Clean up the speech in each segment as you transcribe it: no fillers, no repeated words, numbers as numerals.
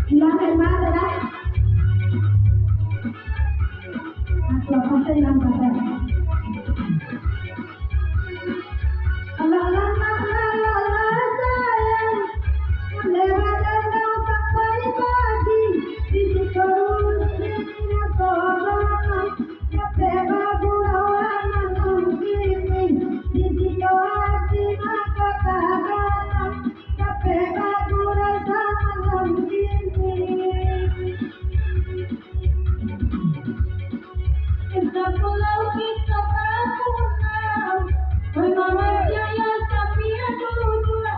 Hilang hemat ya. Aku apa hilang kata. Allah sayang, lewat dan sampai pagi di situ dunia tolong, capeva gurawan mungkini di situ hati maka kahanan, capeva gurasa mungkini. Kita pulau kita tahunan, oi mama jaya sapia dua,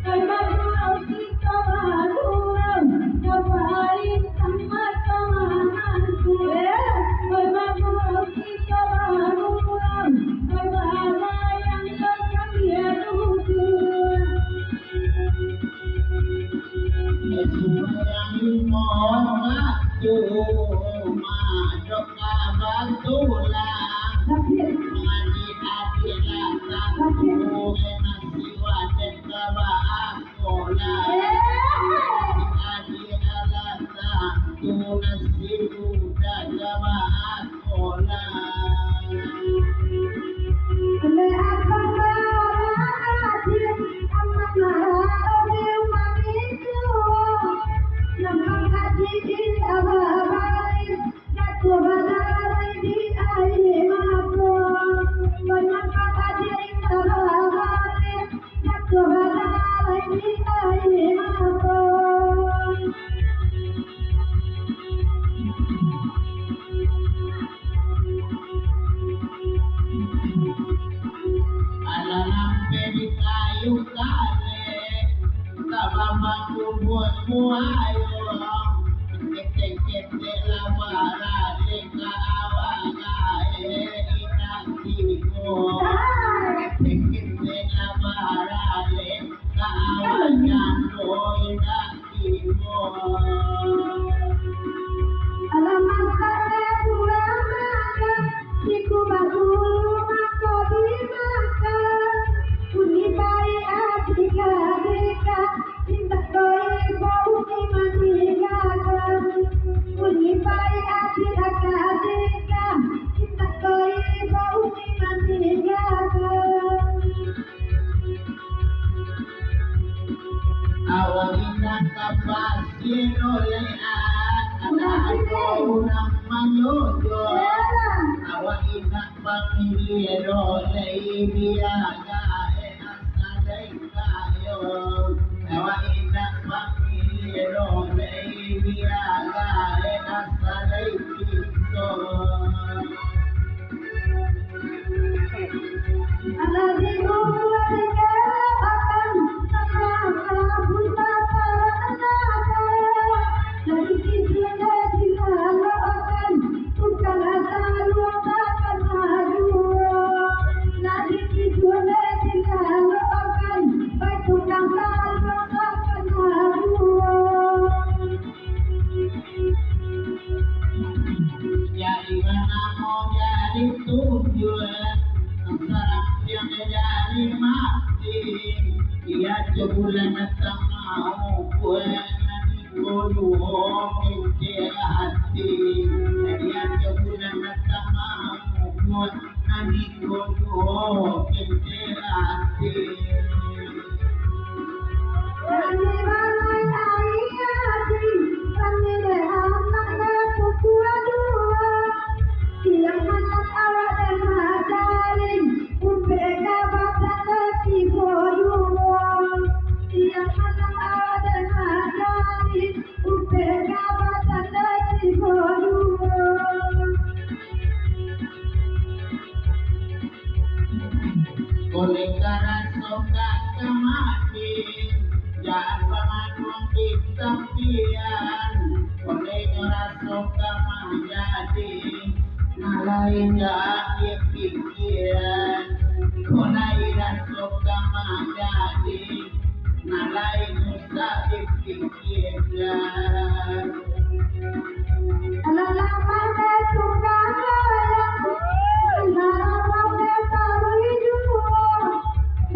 oi pulau kita maluran, kapain sama temananku, oi pulau kita maluran, oi mama yang sapia dua. Yang mau cuma doa bantulah mengaji adilah aku masih wadah kabakola adilah aku masih muda kabakola.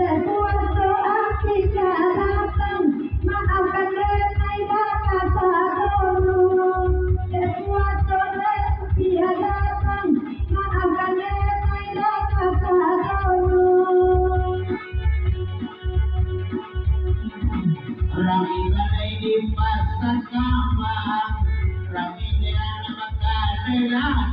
Después de Ramilanay di pasakambang Ramilan makadala